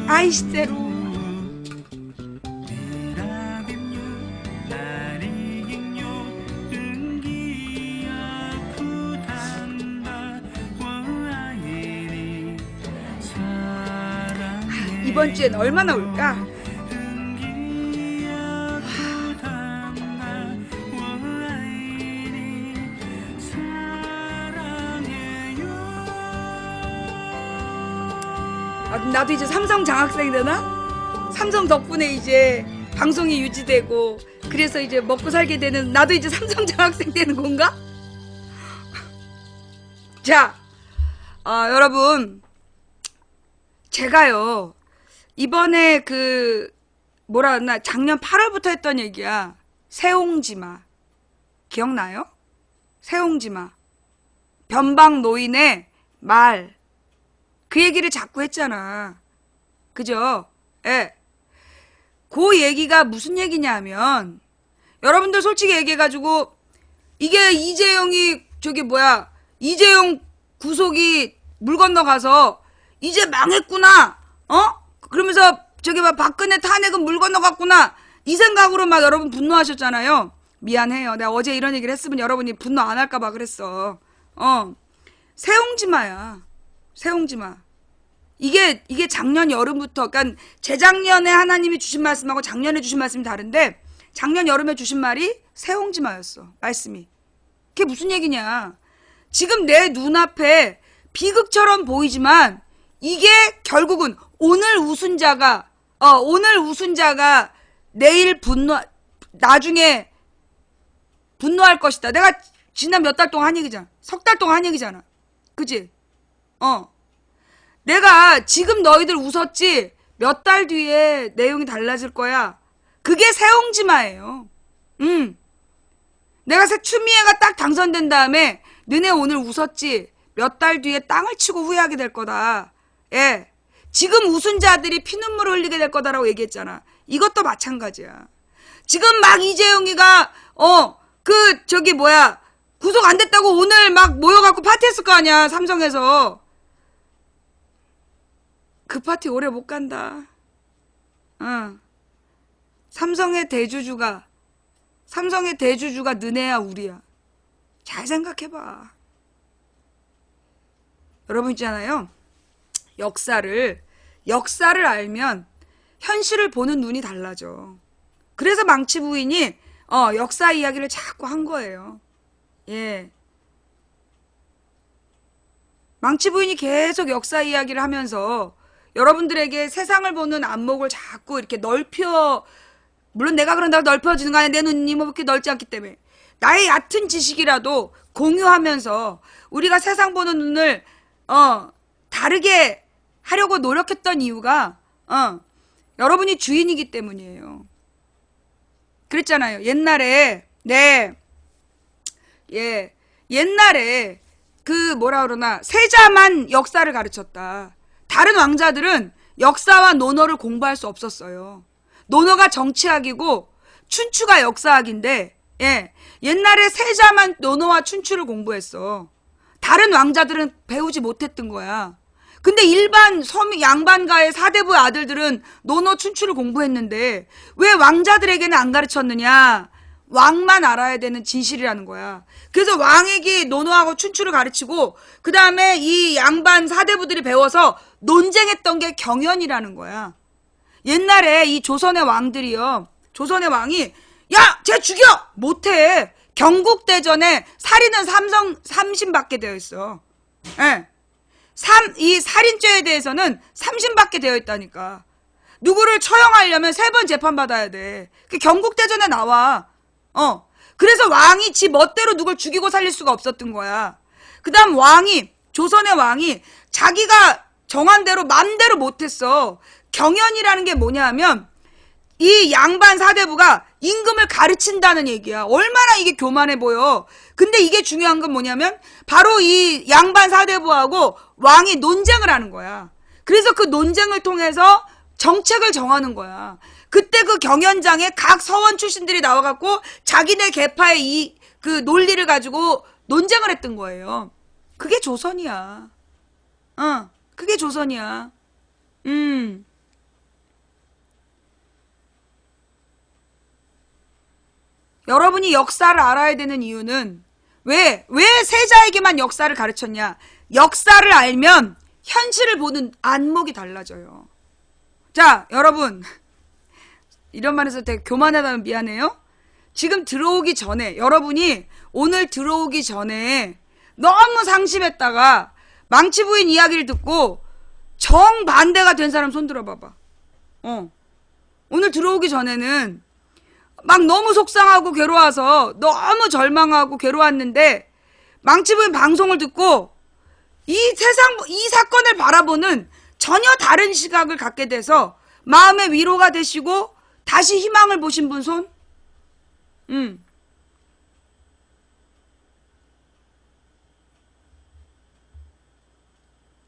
아이시대로. 이번 주엔 얼마나 올까? 그럼 나도 이제 삼성 장학생이 되나? 삼성 덕분에 이제 방송이 유지되고 그래서 이제 먹고 살게 되는 나도 이제 삼성 장학생 되는 건가? 자, 여러분 제가요 이번에 그 뭐라 했나 작년 8월부터 했던 얘기야. 새옹지마 기억나요? 새옹지마 변방 노인의 말 그 얘기를 자꾸 했잖아. 그죠? 예. 그 얘기가 무슨 얘기냐면 여러분들 솔직히 얘기해가지고 이게 이재용이 이재용 구속이 물 건너가서 이제 망했구나. 그러면서 박근혜 탄핵은 물 건너갔구나. 이 생각으로 막 여러분 분노하셨잖아요. 미안해요. 내가 어제 이런 얘기를 했으면 여러분이 분노 안 할까봐 그랬어. 새옹지마야. 새옹지마. 이게 작년 여름부터, 그러니까 재작년에 하나님이 주신 말씀하고 작년에 주신 말씀이 다른데 작년 여름에 주신 말이 새옹지마였어. 말씀이. 그게 무슨 얘기냐. 지금 내 눈앞에 비극처럼 보이지만 이게 결국은 오늘 웃은 자가 내일 나중에 분노할 것이다. 내가 지난 몇 달 동안 한 얘기잖아. 석 달 동안 한 얘기잖아. 그치? 내가 지금 너희들 웃었지? 몇 달 뒤에 내용이 달라질 거야. 그게 새옹지마예요. 내가 추미애가 딱 당선된 다음에 너네 오늘 웃었지? 몇 달 뒤에 땅을 치고 후회하게 될 거다. 예. 지금 웃은 자들이 피눈물을 흘리게 될 거다라고 얘기했잖아. 이것도 마찬가지야. 지금 막 이재용이가 구속 안 됐다고 오늘 막 모여갖고 파티했을 거 아니야. 삼성에서. 그 파티 오래 못 간다. 삼성의 대주주가 너네야 우리야. 잘 생각해봐. 여러분 있잖아요. 역사를 알면 현실을 보는 눈이 달라져. 그래서 망치 부인이 역사 이야기를 자꾸 한 거예요. 예. 망치 부인이 계속 역사 이야기를 하면서 여러분들에게 세상을 보는 안목을 자꾸 이렇게 물론 내가 그런다고 넓혀지는 거 아니야. 내 눈이 뭐 그렇게 넓지 않기 때문에. 나의 얕은 지식이라도 공유하면서 우리가 세상 보는 눈을 다르게 하려고 노력했던 이유가 여러분이 주인이기 때문이에요. 그랬잖아요. 옛날에 옛날에 세자만 역사를 가르쳤다. 다른 왕자들은 역사와 논어를 공부할 수 없었어요. 논어가 정치학이고 춘추가 역사학인데 옛날에 세자만 논어와 춘추를 공부했어. 다른 왕자들은 배우지 못했던 거야. 근데 일반 양반가의 사대부의 아들들은 논어 춘추를 공부했는데 왜 왕자들에게는 안 가르쳤느냐? 왕만 알아야 되는 진실이라는 거야. 그래서 왕에게 논어하고 춘추를 가르치고 그 다음에 이 양반 사대부들이 배워서 논쟁했던 게 경연이라는 거야. 옛날에 이 조선의 왕들이요. 조선의 왕이 야! 쟤 죽여! 못해. 경국대전에 살인은 삼심받게 되어 있어. 예. 이 살인죄에 대해서는 삼심받게 되어 있다니까. 누구를 처형하려면 3번 재판받아야 돼. 그 경국대전에 나와. 그래서 왕이 지 멋대로 누굴 죽이고 살릴 수가 없었던 거야. 그 다음 조선의 왕이 자기가 정한 대로 맘대로 못했어. 경연이라는 게 뭐냐 하면 이 양반 사대부가 임금을 가르친다는 얘기야. 얼마나 이게 교만해 보여. 근데 이게 중요한 건 뭐냐면 바로 이 양반 사대부하고 왕이 논쟁을 하는 거야. 그래서 그 논쟁을 통해서 정책을 정하는 거야. 그때 그 경연장에 각 서원 출신들이 나와갖고 자기네 계파의 그 논리를 가지고 논쟁을 했던 거예요. 그게 조선이야. 그게 조선이야. 여러분이 역사를 알아야 되는 이유는 왜 세자에게만 역사를 가르쳤냐? 역사를 알면 현실을 보는 안목이 달라져요. 자, 여러분. 이런 말해서 되게 교만하다면 미안해요. 지금 들어오기 전에, 여러분이 오늘 들어오기 전에 너무 상심했다가 망치 부인 이야기를 듣고 정반대가 된 사람 손 들어봐봐. 오늘 들어오기 전에는 막 너무 속상하고 괴로워서 너무 절망하고 괴로웠는데 망치 부인 방송을 듣고 이 사건을 바라보는 전혀 다른 시각을 갖게 돼서 마음의 위로가 되시고 다시 희망을 보신 분 손?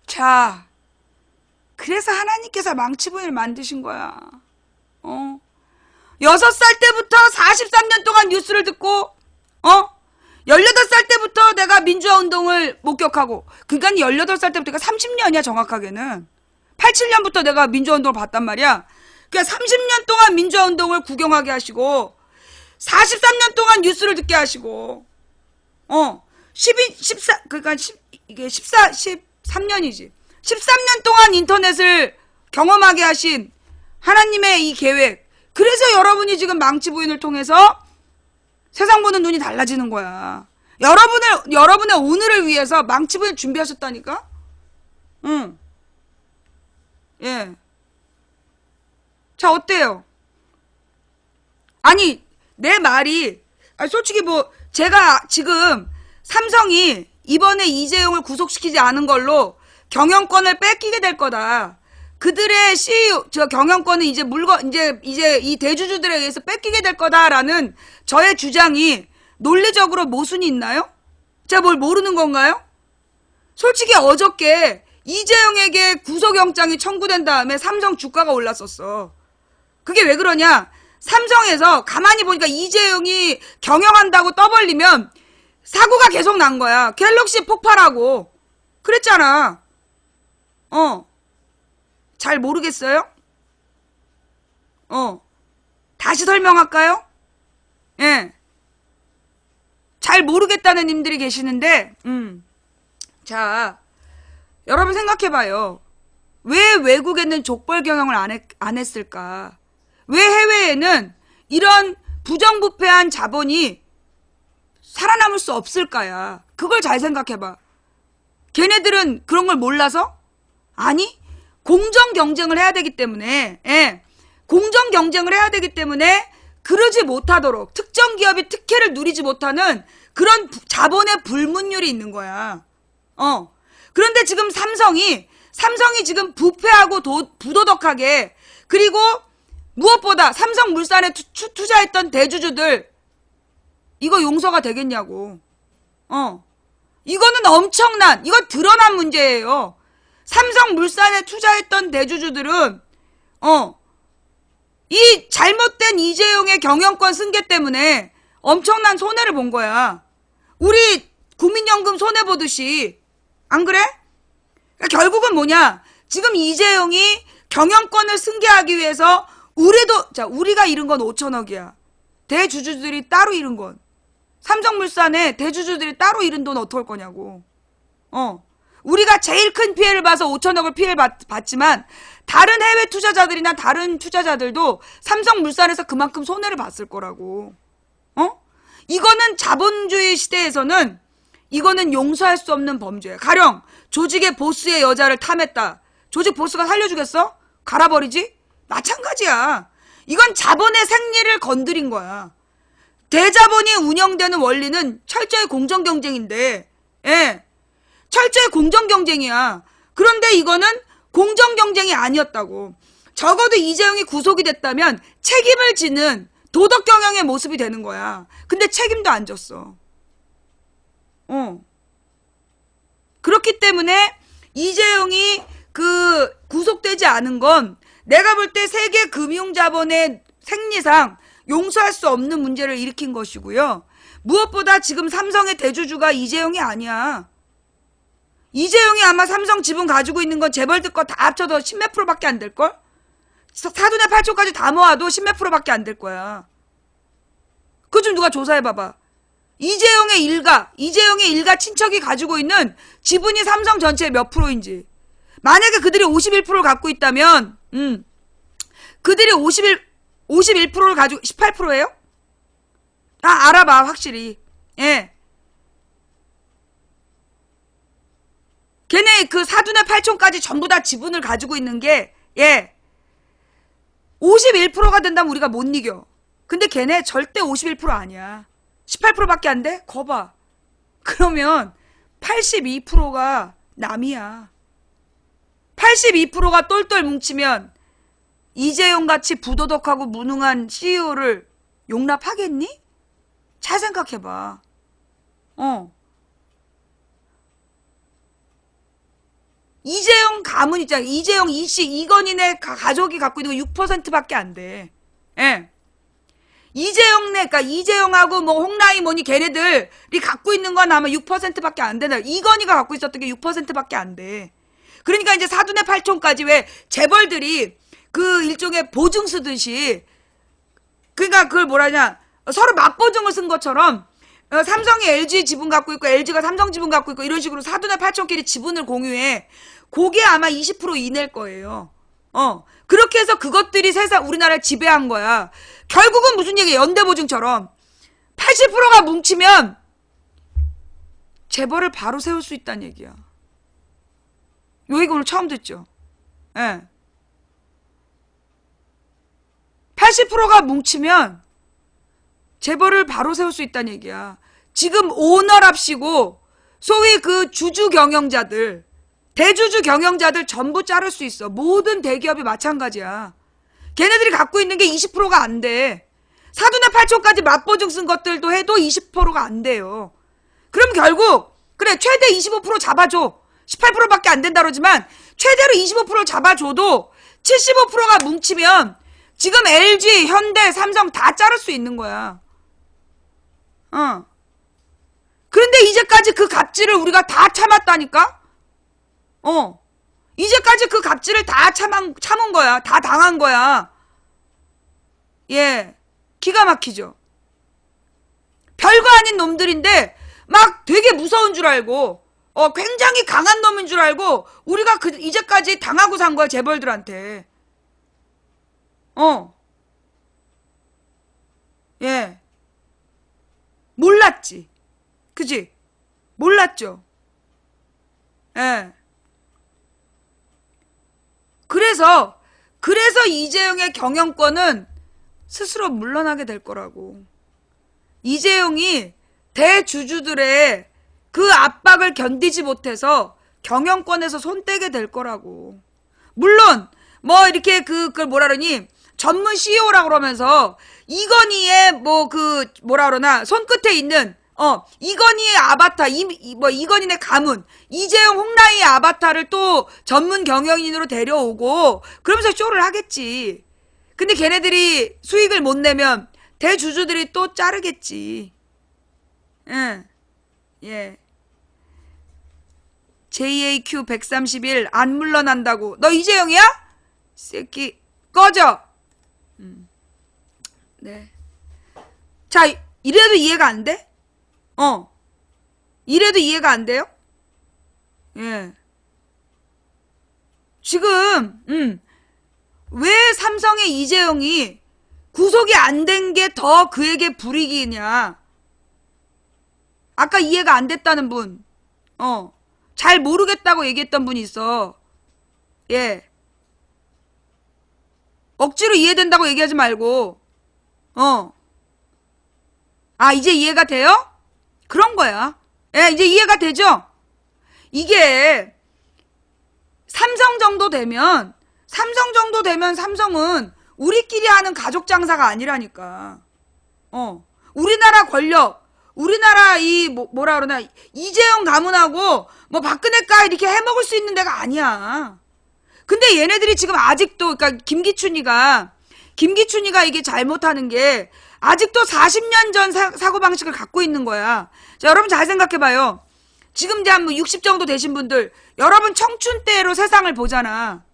자, 그래서 하나님께서 망치 부인을 만드신 거야. 6살 때부터 43년 동안 뉴스를 듣고 18살 때부터 내가 민주화 운동을 목격하고, 그러니까 18살 때부터 30년이야 정확하게는. 87년부터 내가 민주화 운동을 봤단 말이야. 그러니까 30년 동안 민주화 운동을 구경하게 하시고 43년 동안 뉴스를 듣게 하시고 이게 13년이지. 13년 동안 인터넷을 경험하게 하신 하나님의 이 계획. 그래서 여러분이 지금 망치 부인을 통해서 세상 보는 눈이 달라지는 거야. 여러분의 오늘을 위해서 망치 부인 준비하셨다니까? 예. 자, 어때요? 아니, 내 말이, 솔직히 제가 지금 삼성이 이번에 이재용을 구속시키지 않은 걸로 경영권을 뺏기게 될 거다. 그들의 CEO, 경영권은 이제 이제 이 대주주들에 의해서 뺏기게 될 거다라는 저의 주장이 논리적으로 모순이 있나요? 제가 뭘 모르는 건가요? 솔직히 어저께 이재용에게 구속영장이 청구된 다음에 삼성 주가가 올랐었어. 그게 왜 그러냐? 삼성에서 가만히 보니까 이재용이 경영한다고 떠벌리면 사고가 계속 난 거야. 갤럭시 폭발하고. 그랬잖아. 잘 모르겠어요? 다시 설명할까요? 예. 잘 모르겠다는 님들이 계시는데, 자, 여러분 생각해봐요. 왜 외국에는 족벌 경영을 안 했을까? 왜 해외에는 이런 부정부패한 자본이 살아남을 수 없을까야? 그걸 잘 생각해봐. 걔네들은 그런 걸 몰라서? 아니, 공정 경쟁을 해야 되기 때문에, 공정 경쟁을 해야 되기 때문에 그러지 못하도록 특정 기업이 특혜를 누리지 못하는 그런 자본의 불문율이 있는 거야. 그런데 지금 삼성이 지금 부패하고 부도덕하게, 그리고 무엇보다 삼성물산에 투자했던 대주주들, 이거 용서가 되겠냐고. 이거는 엄청난, 이거 드러난 문제예요. 삼성물산에 투자했던 대주주들은 이 잘못된 이재용의 경영권 승계 때문에 엄청난 손해를 본 거야. 우리 국민연금 손해보듯이. 안 그래? 그러니까 결국은 뭐냐? 지금 이재용이 경영권을 승계하기 위해서 우리가 잃은 건 5천억이야. 대주주들이 따로 잃은 건. 삼성물산에 대주주들이 따로 잃은 돈 어떡할 거냐고. 우리가 제일 큰 피해를 봐서 5천억을 피해를 봤지만 다른 해외 투자자들이나 다른 투자자들도 삼성물산에서 그만큼 손해를 봤을 거라고. 이거는 자본주의 시대에서는 이거는 용서할 수 없는 범죄야. 가령 조직의 보스의 여자를 탐했다. 조직 보스가 살려주겠어? 갈아버리지? 마찬가지야. 이건 자본의 생리를 건드린 거야. 대자본이 운영되는 원리는 철저히 공정경쟁인데, 철저히 공정경쟁이야. 그런데 이거는 공정경쟁이 아니었다고. 적어도 이재용이 구속이 됐다면 책임을 지는 도덕경영의 모습이 되는 거야. 근데 책임도 안 졌어. 그렇기 때문에 이재용이 구속되지 않은 건 내가 볼 때 세계 금융자본의 생리상 용서할 수 없는 문제를 일으킨 것이고요. 무엇보다 지금 삼성의 대주주가 이재용이 아니야. 이재용이 아마 삼성 지분 가지고 있는 건 재벌들 거 다 합쳐도 10몇 프로밖에 안 될걸? 사돈의 8촌까지 다 모아도 10몇 프로밖에 안 될 거야. 그거 좀 누가 조사해봐봐. 이재용의 일가 친척이 가지고 있는 지분이 삼성 전체의 몇 프로인지. 만약에 그들이 51%를 갖고 있다면, 그들이 51%를 가지고 18%예요? 알아봐, 확실히. 걔네 그 사돈의 8촌까지 전부 다 지분을 가지고 있는 게, 51%가 된다면 우리가 못 이겨. 근데 걔네 절대 51% 아니야. 18%밖에 안 돼? 거봐. 그러면 82%가 남이야. 82%가 똘똘 뭉치면 이재용같이 부도덕하고 무능한 CEO를 용납하겠니? 잘 생각해봐. 이재용 가문 있잖아. 이재용 이씨, 이건희네 가족이 갖고 있는 거 6%밖에 안 돼. 그러니까 이재용하고 뭐 홍라이 뭐니 걔네들이 갖고 있는 건 아마 6%밖에 안 된다. 이건희가 갖고 있었던 게 6%밖에 안 돼. 그러니까 이제 사돈의 8촌까지 왜 재벌들이 그 일종의 보증 쓰듯이, 그러니까 그걸 뭐라냐, 서로 맞보증을 쓴 것처럼 삼성이 LG 지분 갖고 있고 LG가 삼성 지분 갖고 있고 이런 식으로 사돈의 8촌끼리 지분을 공유해. 그게 아마 20% 이내일 거예요. 그렇게 해서 그것들이 세상 우리나라를 지배한 거야. 결국은 무슨 얘기야? 연대보증처럼 80%가 뭉치면 재벌을 바로 세울 수 있다는 얘기야. 요 얘기 오늘 처음 듣죠? 80%가 뭉치면 재벌을 바로 세울 수 있다는 얘기야. 지금 오너랍시고 소위 그 주주 경영자들, 대주주 경영자들 전부 자를 수 있어. 모든 대기업이 마찬가지야. 걔네들이 갖고 있는 게 20%가 안 돼. 사돈의 8촌까지 맞보증 쓴 것들도 해도 20%가 안 돼요. 그럼 결국 그래 최대 25% 잡아줘. 18%밖에 안 된다 그러지만 최대로 25%를 잡아줘도 75%가 뭉치면 지금 LG, 현대, 삼성 다 자를 수 있는 거야. 그런데 이제까지 그 갑질을 우리가 다 참았다니까? 이제까지 그 갑질을 다 참은 거야. 다 당한 거야. 예. 기가 막히죠. 별거 아닌 놈들인데 막 되게 무서운 줄 알고 굉장히 강한 놈인 줄 알고 우리가 이제까지 당하고 산 거야, 재벌들한테. 예. 몰랐지. 그지? 몰랐죠. 예. 그래서 이재용의 경영권은 스스로 물러나게 될 거라고. 이재용이 대주주들의 그 압박을 견디지 못해서 경영권에서 손 떼게 될 거라고. 물론 뭐 이렇게 그걸 뭐라 그러니 전문 CEO라고 그러면서 이건희의 뭐 그 뭐라 그러나 손끝에 있는 이건희의 아바타 이건희의 가문 이재용 홍라희의 아바타를 또 전문 경영인으로 데려오고 그러면서 쇼를 하겠지. 근데 걔네들이 수익을 못 내면 대주주들이 또 자르겠지. 응. 예. JAQ 131 안 물러난다고. 너 이재용이야? 새끼 꺼져. 네. 자, 이래도 이해가 안 돼? 이래도 이해가 안 돼요? 예. 지금 왜 삼성의 이재용이 구속이 안 된 게 더 그에게 불이익이냐? 아까 이해가 안 됐다는 분, 잘 모르겠다고 얘기했던 분이 있어. 예. 억지로 이해된다고 얘기하지 말고, 이제 이해가 돼요? 그런 거야. 예, 이제 이해가 되죠? 이게, 삼성 정도 되면 삼성은 우리끼리 하는 가족 장사가 아니라니까. 우리나라 권력, 우리나라 뭐라 그러나, 이재용 가문하고, 뭐 박근혜가 이렇게 해먹을 수 있는 데가 아니야. 근데 얘네들이 지금 아직도, 그러니까 김기춘이가 이게 잘못하는 게, 아직도 40년 전 사고방식을 갖고 있는 거야. 자, 여러분 잘 생각해봐요. 지금 이제 한 60 정도 되신 분들, 여러분 청춘 때로 세상을 보잖아.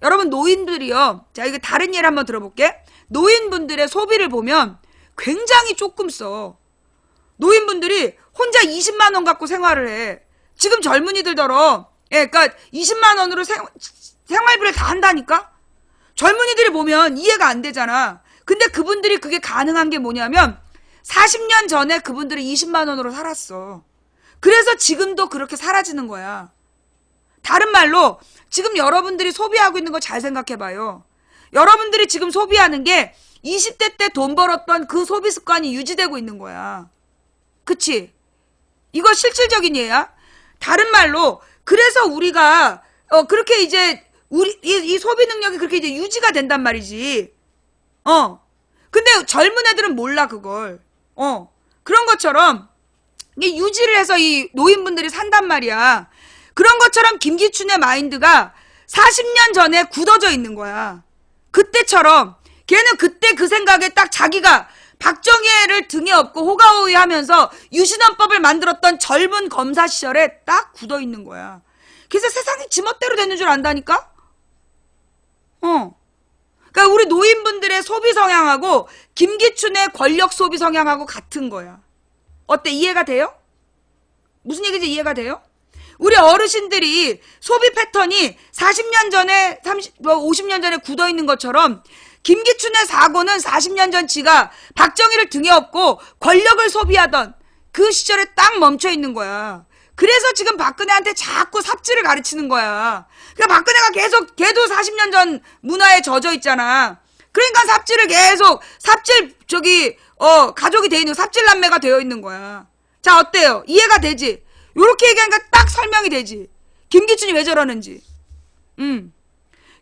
여러분 노인들이요. 자, 이게 다른 예를 한번 들어볼게. 노인분들의 소비를 보면 굉장히 조금 써. 노인분들이 혼자 20만 원 갖고 생활을 해. 지금 젊은이들더러, 예, 그러니까 20만 원으로 생활비를 다 한다니까? 젊은이들이 보면 이해가 안 되잖아. 근데 그분들이 그게 가능한 게 뭐냐면 40년 전에 그분들이 20만 원으로 살았어. 그래서 지금도 그렇게 사라지는 거야. 다른 말로 지금 여러분들이 소비하고 있는 거 잘 생각해봐요. 여러분들이 지금 소비하는 게 20대 때 돈 벌었던 그 소비 습관이 유지되고 있는 거야. 그치? 이거 실질적인 예야. 다른 말로 그래서 우리가 그렇게 이제 이 소비 능력이 그렇게 이제 유지가 된단 말이지. 근데 젊은 애들은 몰라 그걸. 그런 것처럼 이게 유지를 해서 이 노인분들이 산단 말이야. 그런 것처럼 김기춘의 마인드가 40년 전에 굳어져 있는 거야. 그때처럼 걔는 그때 그 생각에 딱 자기가 박정희를 등에 업고 호가호위 하면서 유신헌법을 만들었던 젊은 검사 시절에 딱 굳어 있는 거야. 그래서 세상이 지멋대로 되는 줄 안다니까? 그러니까 우리 노인분들의 소비 성향하고 김기춘의 권력 소비 성향하고 같은 거야. 어때? 이해가 돼요? 무슨 얘기인지 이해가 돼요? 우리 어르신들이 소비 패턴이 40년 전에 50년 전에 굳어 있는 것처럼 김기춘의 사고는 40년 전 지가 박정희를 등에 업고 권력을 소비하던 그 시절에 딱 멈춰 있는 거야. 그래서 지금 박근혜한테 자꾸 삽질을 가르치는 거야. 그러니까 박근혜가 계속 걔도 40년 전 문화에 젖어 있잖아. 그러니까 삽질을 계속 가족이 돼 있는 삽질 남매가 되어 있는 거야. 자, 어때요? 이해가 되지? 요렇게 얘기하니까 딱 설명이 되지. 김기춘이 왜 저러는지.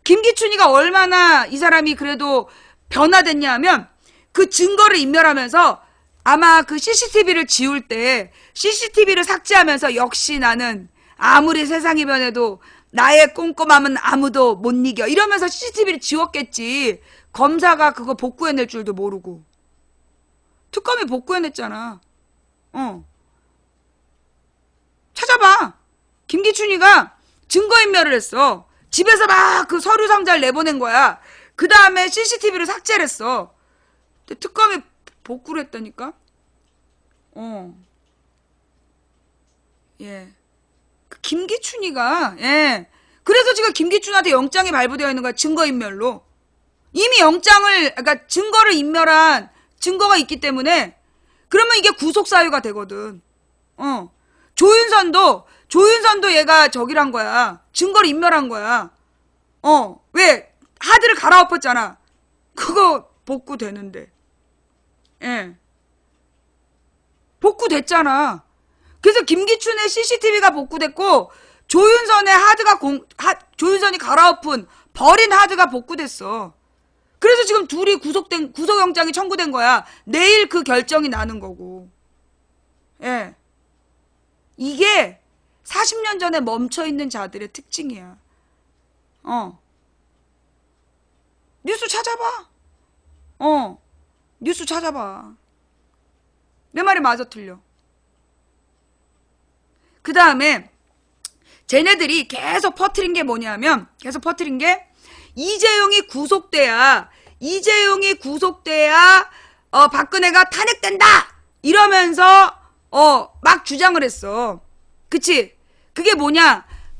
김기춘이가 얼마나 이 사람이 그래도 변화됐냐 하면 그 증거를 인멸하면서 아마 그 CCTV를 지울 때 CCTV를 삭제하면서 역시 나는 아무리 세상이 변해도 나의 꼼꼼함은 아무도 못 이겨. 이러면서 CCTV를 지웠겠지. 검사가 그거 복구해낼 줄도 모르고. 특검이 복구해냈잖아. 찾아봐. 김기춘이가 증거인멸을 했어. 집에서 막 그 서류 상자를 내보낸 거야. 그 다음에 CCTV를 삭제를 했어. 근데 특검이 복구를 했다니까? 예. 그 김기춘이가, 예. 그래서 지금 김기춘한테 영장이 발부되어 있는 거야. 증거인멸로. 이미 영장을, 그러니까 증거를 인멸한 증거가 있기 때문에, 그러면 이게 구속사유가 되거든. 조윤선도 얘가 저기란 거야. 증거를 인멸한 거야. 왜? 하드를 갈아엎었잖아. 그거 복구되는데. 예. 복구됐잖아. 그래서 김기춘의 CCTV가 복구됐고, 조윤선이 갈아엎은, 버린 하드가 복구됐어. 그래서 지금 둘이 구속영장이 청구된 거야. 내일 그 결정이 나는 거고. 예. 이게 40년 전에 멈춰있는 자들의 특징이야. 뉴스 찾아봐. 뉴스 찾아봐. 내 말이 맞아 틀려. 그 다음에 쟤네들이 계속 퍼뜨린 게 뭐냐면, 이재용이 구속돼야 박근혜가 탄핵된다! 이러면서 막 주장을 했어. 그치? 그게 뭐냐?